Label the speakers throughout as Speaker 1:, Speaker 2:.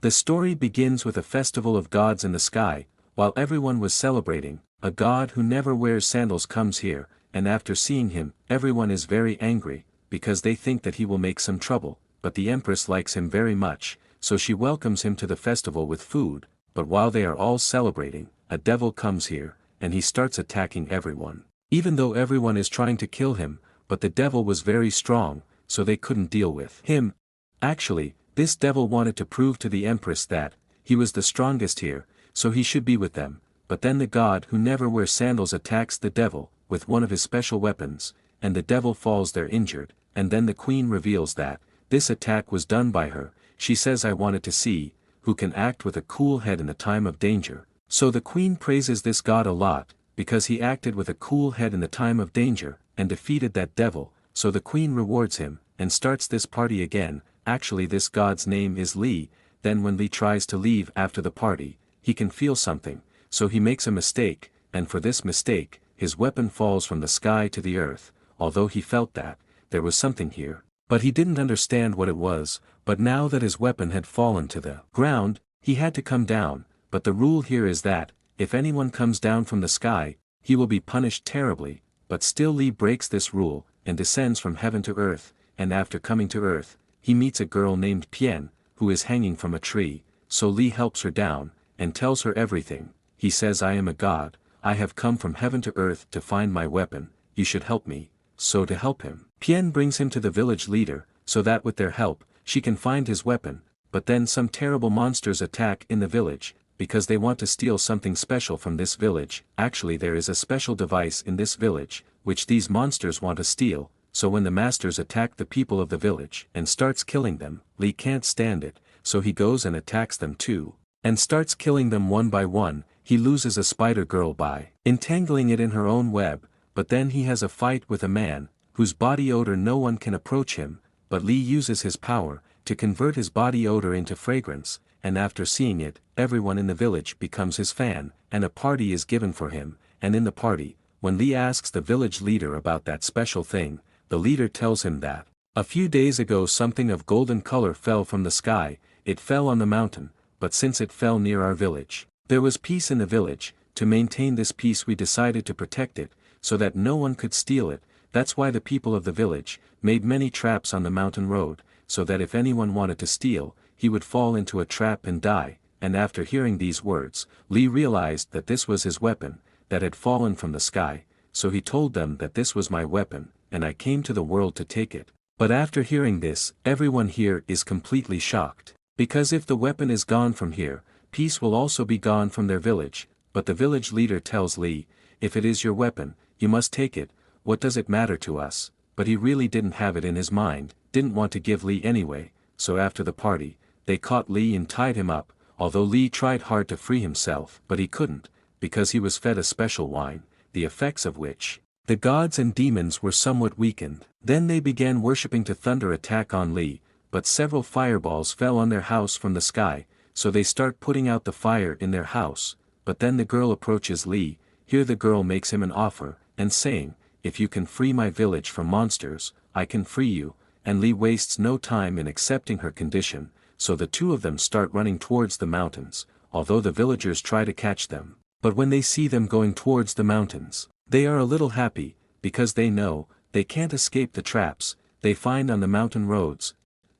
Speaker 1: The story begins with a festival of gods in the sky. While everyone was celebrating, a god who never wears sandals comes here, and after seeing him, everyone is very angry, because they think that he will make some trouble, but the empress likes him very much, so she welcomes him to the festival with food. But while they are all celebrating, a devil comes here, and he starts attacking everyone. Even though everyone is trying to kill him, but the devil was very strong, so they couldn't deal with him. Actually, this devil wanted to prove to the empress that he was the strongest here, so he should be with them. But then the god who never wears sandals attacks the devil with one of his special weapons, and the devil falls there injured, and then the queen reveals that this attack was done by her. She says, I wanted to see who can act with a cool head in a time of danger. So the queen praises this god a lot, because he acted with a cool head in the time of danger, and defeated that devil. So the queen rewards him, and starts this party again. Actually this god's name is Li. Then when Li tries to leave after the party, he can feel something, so he makes a mistake, and for this mistake, his weapon falls from the sky to the earth, although he felt that there was something here, but he didn't understand what it was. But now that his weapon had fallen to the ground, he had to come down. But the rule here is that if anyone comes down from the sky, he will be punished terribly. But still Li breaks this rule, and descends from heaven to earth, and after coming to earth, he meets a girl named Pian, who is hanging from a tree. So Li helps her down, and tells her everything. He says, I am a god, I have come from heaven to earth to find my weapon, you should help me. So to help him, Pian brings him to the village leader, so that with their help, she can find his weapon. But then some terrible monsters attack in the village, because they want to steal something special from this village. Actually there is a special device in this village, which these monsters want to steal. So when the masters attack the people of the village and starts killing them, Li can't stand it, so he goes and attacks them too, and starts killing them one by one. He loses a spider girl by entangling it in her own web, but then he has a fight with a man, whose body odor no one can approach him, but Li uses his power to convert his body odor into fragrance, and after seeing it, everyone in the village becomes his fan, and a party is given for him. And in the party, when Li asks the village leader about that special thing, the leader tells him that a few days ago something of golden color fell from the sky. It fell on the mountain, but since it fell near our village, there was peace in the village. To maintain this peace we decided to protect it, so that no one could steal it. That's why the people of the village made many traps on the mountain road, so that if anyone wanted to steal, he would fall into a trap and die. And after hearing these words, Li realized that this was his weapon, that had fallen from the sky, so he told them that this was my weapon, and I came to the world to take it. But after hearing this, everyone here is completely shocked, because if the weapon is gone from here, peace will also be gone from their village. But the village leader tells Li, if it is your weapon, you must take it, what does it matter to us? But he really didn't have it in his mind, didn't want to give Li anyway. So after the party, they caught Li and tied him up, although Li tried hard to free himself, but he couldn't, because he was fed a special wine, the effects of which the gods and demons were somewhat weakened. Then they began worshipping to thunder attack on Li, but several fireballs fell on their house from the sky, so they start putting out the fire in their house. But then the girl approaches Li. Here the girl makes him an offer, and saying, if you can free my village from monsters, I can free you. And Li wastes no time in accepting her condition, so the two of them start running towards the mountains, although the villagers try to catch them. But when they see them going towards the mountains, they are a little happy, because they know they can't escape the traps they find on the mountain roads.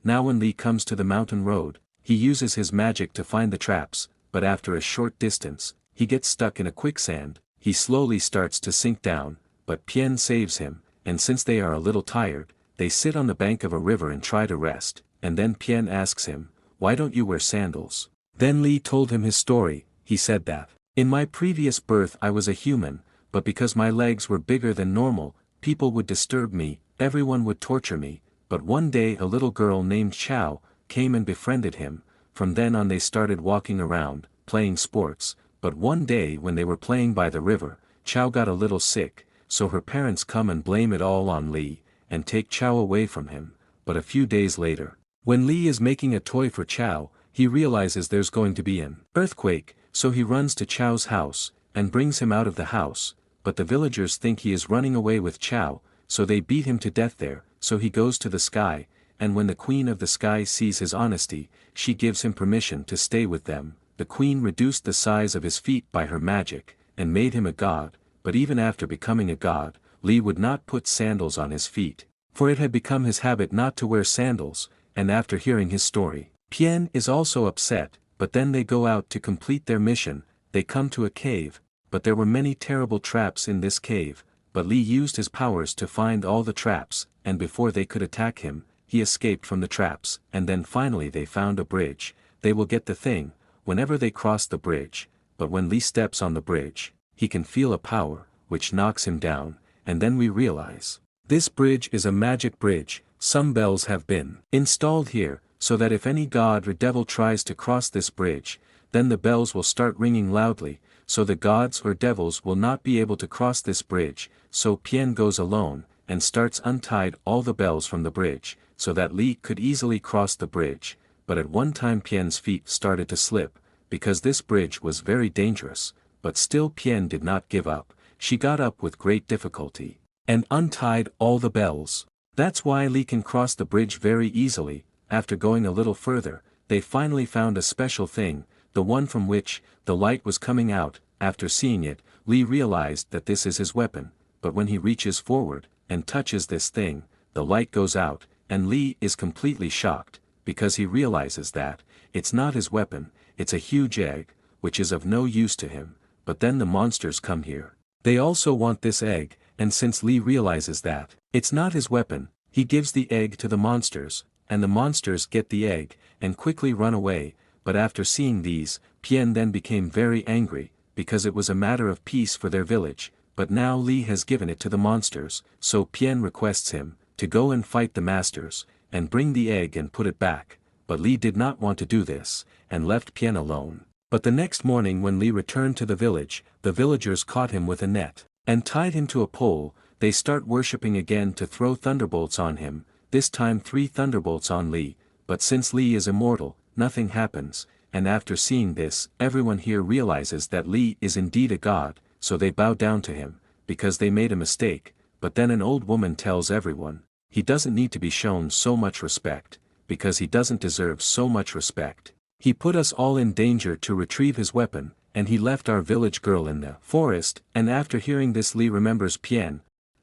Speaker 1: Now when Li comes to the mountain road, he uses his magic to find the traps, but after a short distance, he gets stuck in a quicksand. He slowly starts to sink down, but Pian saves him, and since they are a little tired, they sit on the bank of a river and try to rest. And then Pian asks him, why don't you wear sandals? Then Li told him his story. He said that, in my previous birth I was a human, but because my legs were bigger than normal, people would disturb me, everyone would torture me. But one day a little girl named Chao came and befriended him. From then on they started walking around, playing sports. But one day when they were playing by the river, Chao got a little sick, so her parents come and blame it all on Li, and take Chao away from him. But a few days later, when Li is making a toy for Chao, he realizes there's going to be an earthquake, so he runs to Chao's house, and brings him out of the house. But the villagers think he is running away with Chao, so they beat him to death there. So he goes to the sky, and when the Queen of the Sky sees his honesty, she gives him permission to stay with them. The Queen reduced the size of his feet by her magic, and made him a god, but even after becoming a god, Li would not put sandals on his feet, for it had become his habit not to wear sandals, and after hearing his story, Pian is also upset, but then they go out to complete their mission. They come to a cave, but there were many terrible traps in this cave, but Li used his powers to find all the traps, and before they could attack him, he escaped from the traps, and then finally they found a bridge. They will get the thing, whenever they cross the bridge, but when Li steps on the bridge, he can feel a power, which knocks him down, and then we realize, this bridge is a magic bridge. Some bells have been installed here, so that if any god or devil tries to cross this bridge, then the bells will start ringing loudly, so the gods or devils will not be able to cross this bridge. So Pian goes alone, and starts untied all the bells from the bridge, so that Li could easily cross the bridge, but at one time Pian's feet started to slip, because this bridge was very dangerous, but still Pian did not give up. She got up with great difficulty, and untied all the bells. That's why Li can cross the bridge very easily. After going a little further, they finally found a special thing, the one from which the light was coming out. After seeing it, Li realized that this is his weapon, but when he reaches forward, and touches this thing, the light goes out, and Li is completely shocked, because he realizes that, it's not his weapon, it's a huge egg, which is of no use to him. But then the monsters come here. They also want this egg, and since Li realizes that, it's not his weapon, he gives the egg to the monsters, and the monsters get the egg, and quickly run away. But after seeing these, Pian then became very angry, because it was a matter of peace for their village, but now Li has given it to the monsters, so Pian requests him to go and fight the masters, and bring the egg and put it back, but Li did not want to do this, and left Pian alone. But the next morning when Li returned to the village, the villagers caught him with a net, and tied him to a pole. They start worshipping again to throw thunderbolts on him, this time 3 thunderbolts on Li, but since Li is immortal, nothing happens, and after seeing this, everyone here realizes that Li is indeed a god, so they bow down to him, because they made a mistake. But then an old woman tells everyone, he doesn't need to be shown so much respect, because he doesn't deserve so much respect. He put us all in danger to retrieve his weapon, and he left our village girl in the forest. And after hearing this, Li remembers Pian.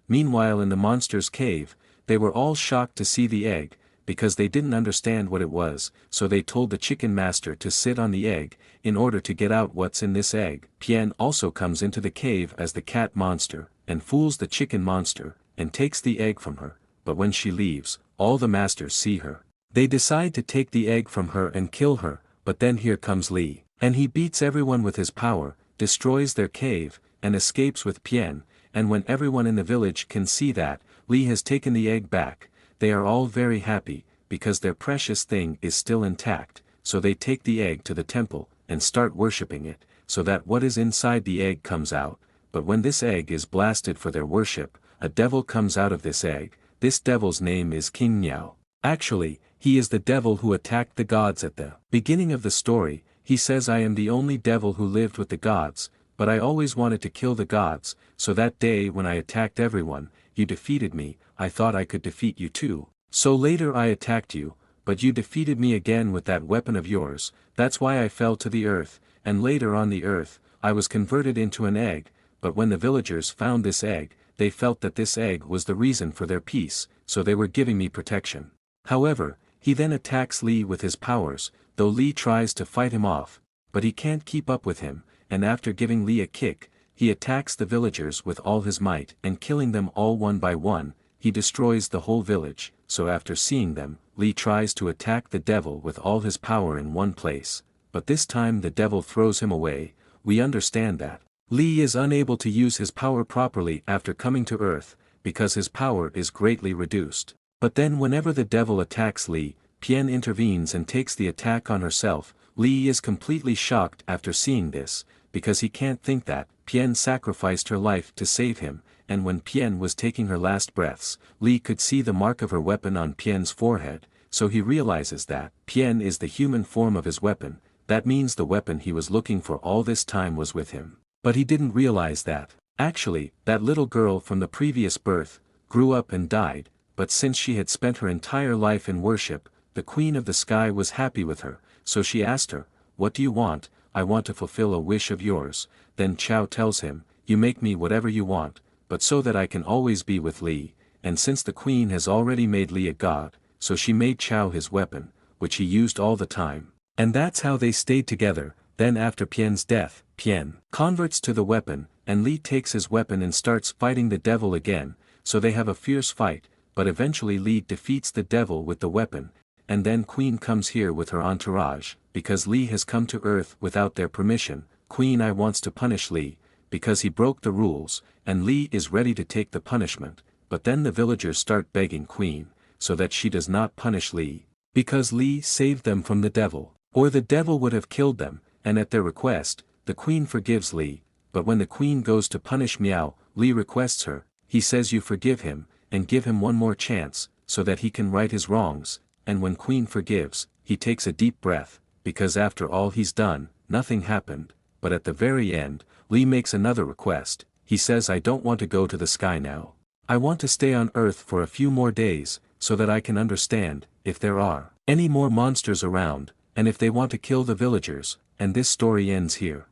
Speaker 1: Meanwhile in the monster's cave, they were all shocked to see the egg, because they didn't understand what it was, so they told the chicken master to sit on the egg, in order to get out what's in this egg. Pian also comes into the cave as the cat monster, and fools the chicken monster, and takes the egg from her, but when she leaves, all the masters see her. They decide to take the egg from her and kill her, but then here comes Li, and he beats everyone with his power, destroys their cave, and escapes with Pian. And when everyone in the village can see that Li has taken the egg back, they are all very happy, because their precious thing is still intact, so they take the egg to the temple, and start worshipping it, so that what is inside the egg comes out. But when this egg is blasted for their worship, a devil comes out of this egg. This devil's name is King Miao. Actually, he is the devil who attacked the gods at the beginning of the story. He says, I am the only devil who lived with the gods, but I always wanted to kill the gods, so that day when I attacked everyone, you defeated me. I thought I could defeat you too. So later I attacked you, but you defeated me again with that weapon of yours. That's why I fell to the earth, and later on the earth, I was converted into an egg. But when the villagers found this egg, they felt that this egg was the reason for their peace, so they were giving me protection. However, he then attacks Li with his powers, though Li tries to fight him off, but he can't keep up with him, and after giving Li a kick, he attacks the villagers with all his might, and killing them all one by one, he destroys the whole village. So after seeing them, Li tries to attack the devil with all his power in one place, but this time the devil throws him away. We understand that Li is unable to use his power properly after coming to Earth, because his power is greatly reduced. But then whenever the devil attacks Li, Pian intervenes and takes the attack on herself. Li is completely shocked after seeing this, because he can't think that Pian sacrificed her life to save him, and when Pian was taking her last breaths, Li could see the mark of her weapon on Pian's forehead, so he realizes that Pian is the human form of his weapon. That means the weapon he was looking for all this time was with him. But he didn't realize that, actually, that little girl from the previous birth, grew up and died, but since she had spent her entire life in worship, the Queen of the Sky was happy with her, so she asked her, "What do you want?" "I want to fulfill a wish of yours." Then Chao tells him, "You make me whatever you want, but so that I can always be with Li," and since the Queen has already made Li a god, so she made Chao his weapon, which he used all the time. And that's how they stayed together. Then after Pian's death, Pian converts to the weapon, and Li takes his weapon and starts fighting the devil again, so they have a fierce fight, but eventually Li defeats the devil with the weapon, and then Queen comes here with her entourage, because Li has come to Earth without their permission. Queen Ai wants to punish Li, because he broke the rules, and Li is ready to take the punishment, but then the villagers start begging Queen, so that she does not punish Li, because Li saved them from the devil, or the devil would have killed them, and at their request, the Queen forgives Li, but when the Queen goes to punish Miao, Li requests her, he says you forgive him, and give him one more chance, so that he can right his wrongs, and when Queen forgives, he takes a deep breath, because after all he's done, nothing happened, but at the very end, Li makes another request, he says I don't want to go to the sky now. I want to stay on Earth for a few more days, so that I can understand, if there are any more monsters around, and if they want to kill the villagers, and this story ends here.